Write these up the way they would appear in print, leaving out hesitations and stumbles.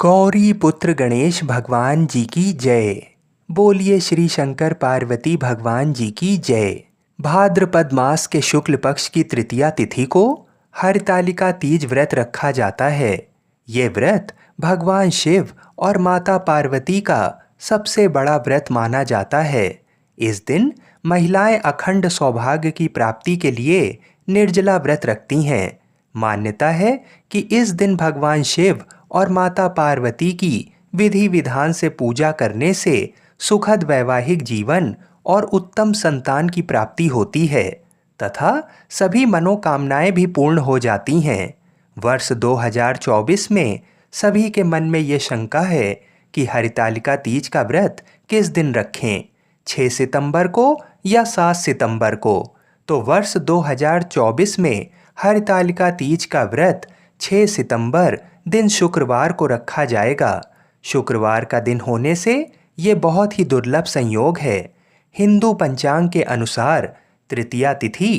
गौरी पुत्र गणेश भगवान जी की जय। बोलिए श्री शंकर पार्वती भगवान जी की जय। भाद्रपद मास के शुक्ल पक्ष की तृतीया तिथि को हरतालिका तीज व्रत रखा जाता है। ये व्रत भगवान शिव और माता पार्वती का सबसे बड़ा व्रत माना जाता है। इस दिन महिलाएं अखंड सौभाग्य की प्राप्ति के लिए निर्जला व्रत रखती हैं। मान्यता है कि इस दिन भगवान शिव और माता पार्वती की विधि विधान से पूजा करने से सुखद वैवाहिक जीवन और उत्तम संतान की प्राप्ति होती है तथा सभी मनोकामनाएं भी पूर्ण हो जाती हैं। वर्ष 2024 में सभी के मन में ये शंका है कि हरितालिका तीज का व्रत किस दिन रखें, 6 सितंबर को या 7 सितंबर को। तो वर्ष 2024 में हरितालिका तीज का व्रत 6 सितंबर दिन शुक्रवार को रखा जाएगा। शुक्रवार का दिन होने से ये बहुत ही दुर्लभ संयोग है। हिंदू पंचांग के अनुसार तृतीया तिथि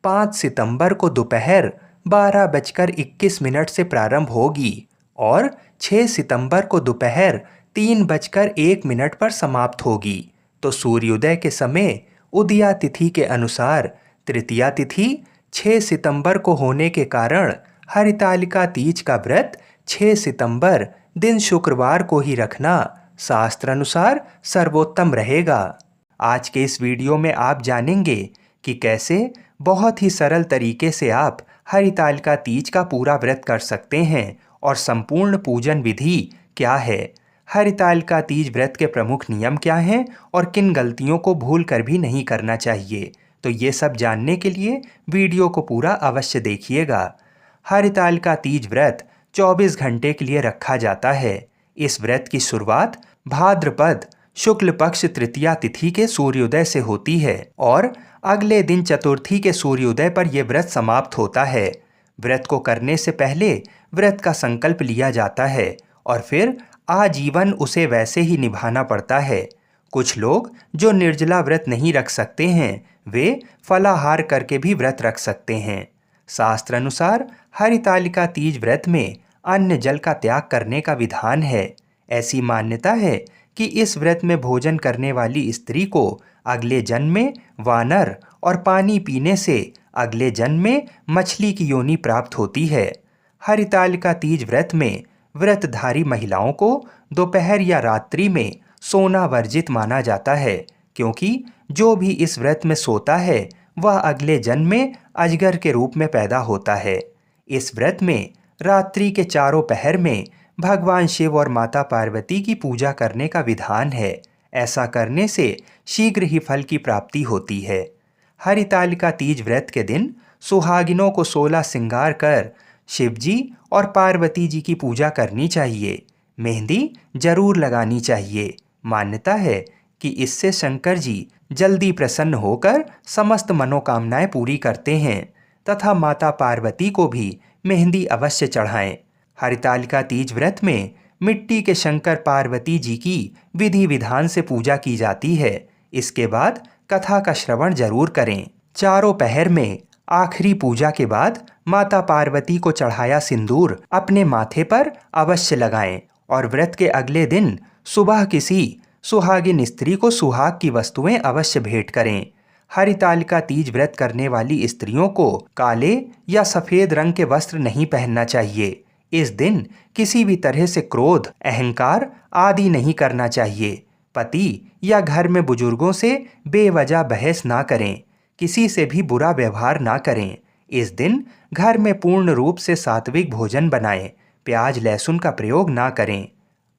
5 सितंबर को दोपहर 12:21 से प्रारंभ होगी और 6 सितंबर को दोपहर 3:01 पर समाप्त होगी। तो सूर्योदय के समय उदया तिथि के अनुसार तृतीया तिथि 6 सितंबर को होने के कारण हरितालिका तीज का व्रत 6 सितंबर दिन शुक्रवार को ही रखना शास्त्र अनुसार सर्वोत्तम रहेगा। आज के इस वीडियो में आप जानेंगे कि कैसे बहुत ही सरल तरीके से आप हरितालिका तीज का पूरा व्रत कर सकते हैं और संपूर्ण पूजन विधि क्या है, हरितालिका तीज व्रत के प्रमुख नियम क्या हैं और किन गलतियों को भूल कर भी नहीं करना चाहिए। तो ये सब जानने के लिए वीडियो को पूरा अवश्य देखिएगा। हरितालिका तीज व्रत 24 घंटे के लिए रखा जाता है। इस व्रत की शुरुआत भाद्रपद शुक्ल पक्ष तृतीया तिथि के सूर्योदय से होती है और अगले दिन चतुर्थी के सूर्योदय पर यह व्रत समाप्त होता है। व्रत को करने से पहले व्रत का संकल्प लिया जाता है और फिर आजीवन उसे वैसे ही निभाना पड़ता है। कुछ लोग जो निर्जला व्रत नहीं रख सकते हैं वे फलाहार करके भी व्रत रख सकते हैं। शास्त्र अनुसार हरितालिका तीज व्रत में अन्न जल का त्याग करने का विधान है। ऐसी मान्यता है कि इस व्रत में भोजन करने वाली स्त्री को अगले जन्म में वानर और पानी पीने से अगले जन्म में मछली की योनि प्राप्त होती है। हरितालिका तीज व्रत में व्रतधारी महिलाओं को दोपहर या रात्रि में सोना वर्जित माना जाता है, क्योंकि जो भी इस व्रत में सोता है वह अगले जन्म में अजगर के रूप में पैदा होता है। इस व्रत में रात्रि के चारों पहर में भगवान शिव और माता पार्वती की पूजा करने का विधान है। ऐसा करने से शीघ्र ही फल की प्राप्ति होती है। हरितालिका तीज व्रत के दिन सुहागिनों को 16 श्रृंगार कर शिव जी और पार्वती जी की पूजा करनी चाहिए। मेहंदी जरूर लगानी चाहिए। मान्यता है कि इससे शंकर जी जल्दी प्रसन्न होकर समस्त मनोकामनाएं पूरी करते हैं तथा माता पार्वती को भी मेहंदी अवश्य चढ़ाएं। हरितालिका तीज व्रत में मिट्टी के शंकर पार्वती जी की विधि विधान से पूजा की जाती है। इसके बाद कथा का श्रवण जरूर करें। चारों पहर में आखिरी पूजा के बाद माता पार्वती को चढ़ाया सिंदूर अपने माथे पर अवश्य लगाएं और व्रत के अगले दिन सुबह किसी सुहागिन स्त्री को सुहाग की वस्तुएं अवश्य भेंट करें। हरितालिका तीज व्रत करने वाली स्त्रियों को काले या सफेद रंग के वस्त्र नहीं पहनना चाहिए। इस दिन किसी भी तरह से क्रोध, अहंकार आदि नहीं करना चाहिए। पति या घर में बुजुर्गों से बेवजह बहस ना करें। किसी से भी बुरा व्यवहार ना करें। इस दिन घर में पूर्ण रूप से सात्विक भोजन बनाएं। प्याज लहसुन का प्रयोग ना करें।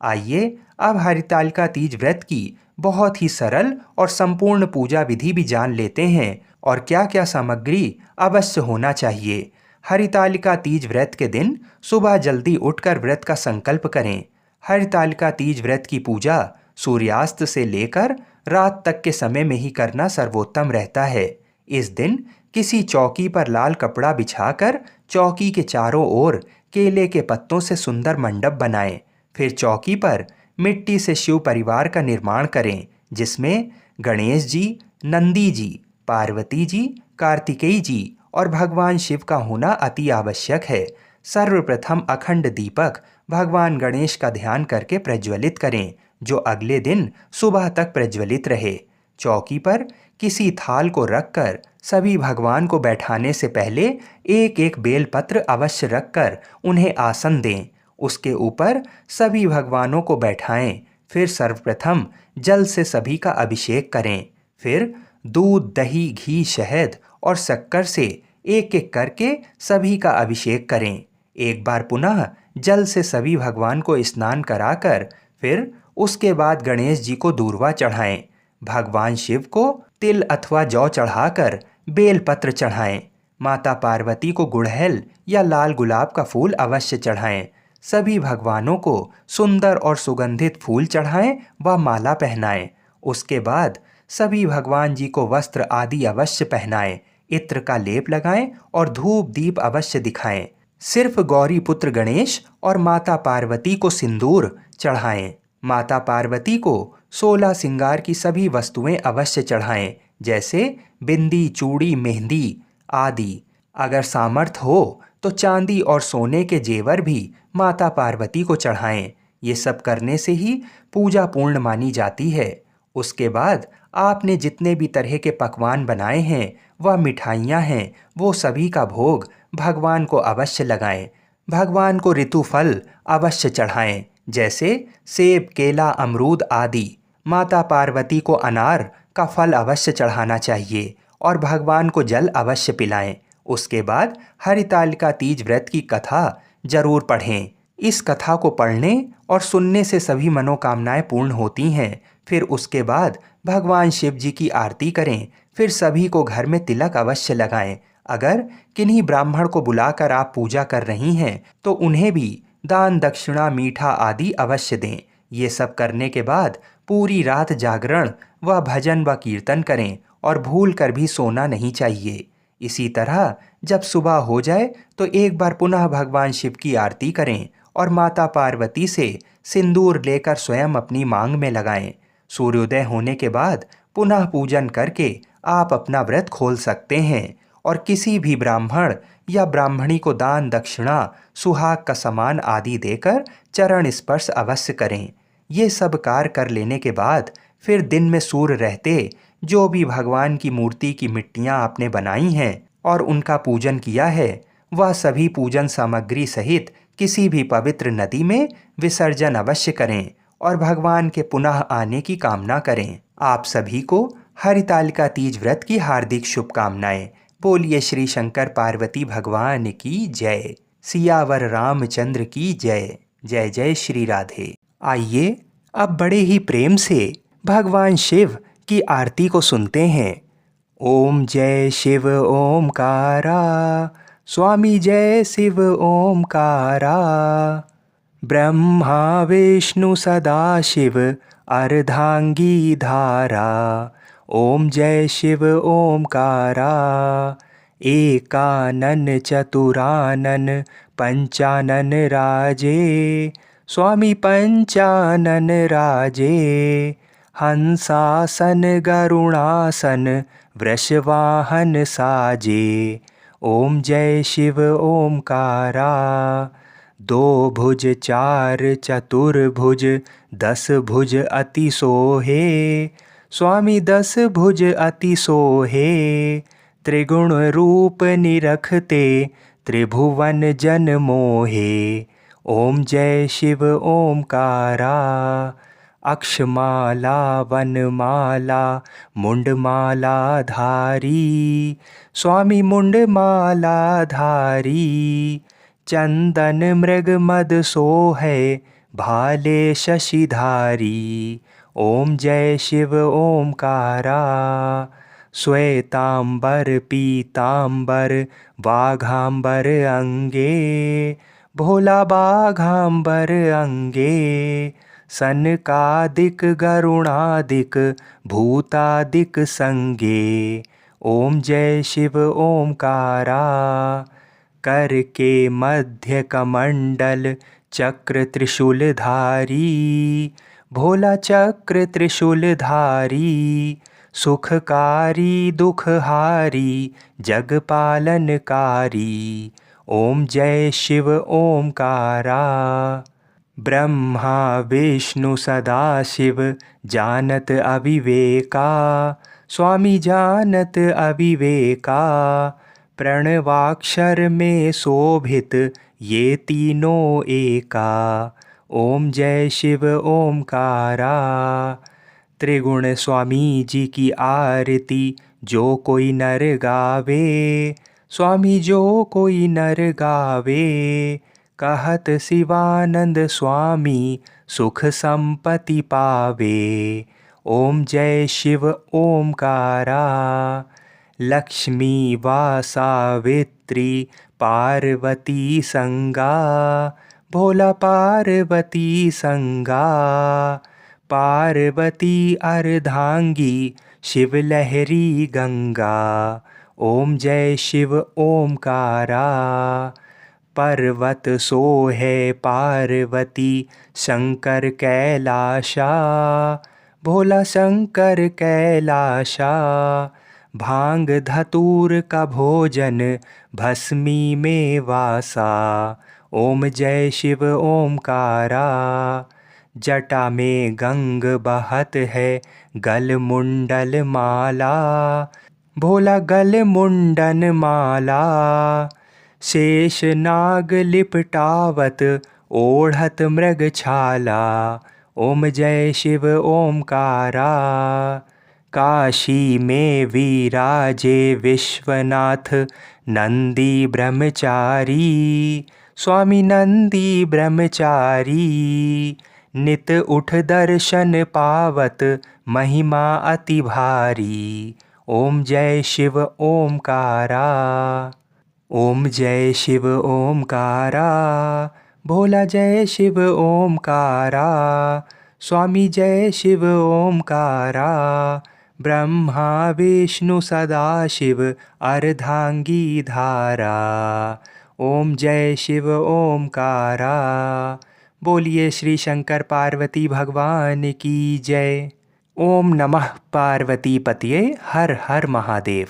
आइए अब हरितालिका तीज व्रत की बहुत ही सरल और संपूर्ण पूजा विधि भी जान लेते हैं और क्या क्या सामग्री अवश्य होना चाहिए। हरितालिका तीज व्रत के दिन सुबह जल्दी उठकर व्रत का संकल्प करें। हरितालिका तीज व्रत की पूजा सूर्यास्त से लेकर रात तक के समय में ही करना सर्वोत्तम रहता है। इस दिन किसी चौकी पर लाल कपड़ा बिछाकर चौकी के चारों ओर केले के पत्तों से सुंदर मंडप बनाएं। फिर चौकी पर मिट्टी से शिव परिवार का निर्माण करें, जिसमें गणेश जी, नंदी जी, पार्वती जी, कार्तिकेय जी और भगवान शिव का होना अति आवश्यक है सर्वप्रथम अखंड दीपक भगवान गणेश का ध्यान करके प्रज्वलित करें, जो अगले दिन सुबह तक प्रज्वलित रहे। चौकी पर किसी थाल को रखकर सभी भगवान को बैठाने से पहले एक एक बेलपत्र अवश्य रखकर उन्हें आसन दें। उसके ऊपर सभी भगवानों को बैठाएं। फिर सर्वप्रथम जल से सभी का अभिषेक करें। फिर दूध, दही, घी, शहद और शक्कर से एक एक करके सभी का अभिषेक करें। एक बार पुनः जल से सभी भगवान को स्नान कराकर फिर उसके बाद गणेश जी को दूर्वा चढ़ाएं। भगवान शिव को तिल अथवा जौ चढ़ाकर बेलपत्र चढ़ाएं। माता पार्वती को गुड़हल या लाल गुलाब का फूल अवश्य चढ़ाएं। सभी भगवानों को सुंदर और सुगंधित फूल चढ़ाएं व माला पहनाएं। उसके बाद सभी भगवान जी को वस्त्र आदि अवश्य पहनाएं, इत्र का लेप लगाएं और धूप दीप अवश्य दिखाएं। सिर्फ गौरी पुत्र गणेश और माता पार्वती को सिंदूर चढ़ाएं। माता पार्वती को 16 सिंगार की सभी वस्तुएं अवश्य चढ़ाएं, जैसे बिंदी, चूड़ी, मेहंदी आदि। अगर सामर्थ हो तो चांदी और सोने के जेवर भी माता पार्वती को चढ़ाएं। ये सब करने से ही पूजा पूर्ण मानी जाती है। उसके बाद आपने जितने भी तरह के पकवान बनाए हैं व मिठाइयाँ हैं, वो सभी का भोग भगवान को अवश्य लगाएं। भगवान को ऋतु फल अवश्य चढ़ाएं, जैसे सेब, केला, अमरूद आदि। माता पार्वती को अनार का फल अवश्य चढ़ाना चाहिए और भगवान को जल अवश्य पिलाएं। उसके बाद हरितालिका तीज व्रत की कथा जरूर पढ़ें। इस कथा को पढ़ने और सुनने से सभी मनोकामनाएं पूर्ण होती हैं। फिर उसके बाद भगवान शिव जी की आरती करें। फिर सभी को घर में तिलक अवश्य लगाएं। अगर किन्हीं ब्राह्मण को बुलाकर आप पूजा कर रही हैं तो उन्हें भी दान, दक्षिणा, मीठा आदि अवश्य दें। ये सब करने के बाद पूरी रात जागरण व भजन व कीर्तन करें और भूल कर भी सोना नहीं चाहिए। इसी तरह जब सुबह हो जाए तो एक बार पुनः भगवान शिव की आरती करें और माता पार्वती से सिंदूर लेकर स्वयं अपनी मांग में लगाएं। सूर्योदय होने के बाद पुनः पूजन करके आप अपना व्रत खोल सकते हैं और किसी भी ब्राह्मण या ब्राह्मणी को दान, दक्षिणा, सुहाग का सामान आदि देकर चरण स्पर्श अवश्य करें। ये सब कार्य कर लेने के बाद फिर दिन में सूर्य रहते जो भी भगवान की मूर्ति की मिट्टियाँ आपने बनाई हैं और उनका पूजन किया है, वह सभी पूजन सामग्री सहित किसी भी पवित्र नदी में विसर्जन अवश्य करें और भगवान के पुनः आने की कामना करें। आप सभी को हरितालिका तीज व्रत की हार्दिक शुभकामनाएं। बोलिए श्री शंकर पार्वती भगवान की जय। सियावर रामचंद्र की जय। जय जय श्री राधे। आइए अब बड़े ही प्रेम से भगवान शिव की आरती को सुनते हैं। ओम जय शिव ओमकारा, स्वामी जय शिव ओमकारा। ब्रह्मा विष्णु सदा शिव अर्धांगी धारा। ओम जय शिव ओमकारा। एकानन चतुरानन पंचानन राजे, स्वामी पंचानन राजे। हंसासन गरुणासन वृषवाहन साजे। ओम जय शिव ओमकारा। दो भुज चार चतुर्भुज, 10 भुज अति सोहे, स्वामी 10 भुज अति सोहे। त्रिगुण रूप निरखते, त्रिभुवन जन मोहे। ओम जय शिव ओमकारा। अक्षमाला वनमाला मुंडमाला धारी, स्वामी मुंडमाला धारी। चंदन मृग मद सोहे, भाले शशिधारी। ओम जय शिव ओमकारा। श्वेतांबर पीतांबर बाघांबर अंगे, भोला बाघांबर अंगे। सनकादिक गरुणादिक भूतादिक संगे। ओम जय शिव ओमकारा। कर के मध्य कमंडल चक्र त्रिशूलधारी, भोला चक्र त्रिशूलधारी। सुखकारी दुखहारी जगपालनकारी। ओम जय शिव ओमकारा। ब्रह्मा विष्णु सदाशिव जानत अविवेका, स्वामी जानत अविवेका। प्रणवाक्षर में शोभित ये तीनों एका, ओम जय शिव ओमकारा। त्रिगुण स्वामी जी की आरती जो कोई नर गावे, स्वामी जो कोई नर गावे। कहत शिवानंद स्वामी सुख संपत्ति पावे, ओम जय शिव ओमकारा। लक्ष्मी वा सावित्री पार्वती संगा, भोला पार्वती संगा। पार्वती अर्धांगी शिव लहरी गंगा, ओम जय शिव ओमकारा। पर्वत सोहे पार्वती शंकर कैलाशा, भोला शंकर कैलाशा। भांग धतूर का भोजन भस्मी में वासा, ओम जय शिव ओमकारा। जटा में गंग बहत है गल मुंडल माला, भोला गल मुंडन माला। शेष नाग लिपटावत ओढ़त मृग छाला, ओम जय शिव ओमकारा। काशी में विराजे विश्वनाथ नंदी ब्रह्मचारी, स्वामी नंदी ब्रह्मचारी। नित उठ दर्शन पावत महिमा अति भारी, ओम जय शिव ओमकारा। ओम जय शिव ओमकारा, भोला जय शिव ओमकारा। स्वामी जय शिव ओमकारा। ब्रह्मा विष्णु सदाशिव अर्धांगी धारा, ओम जय शिव ओमकारा। बोलिए श्री शंकर पार्वती भगवान की जय। ओम नमः पार्वती पतये, हर हर महादेव।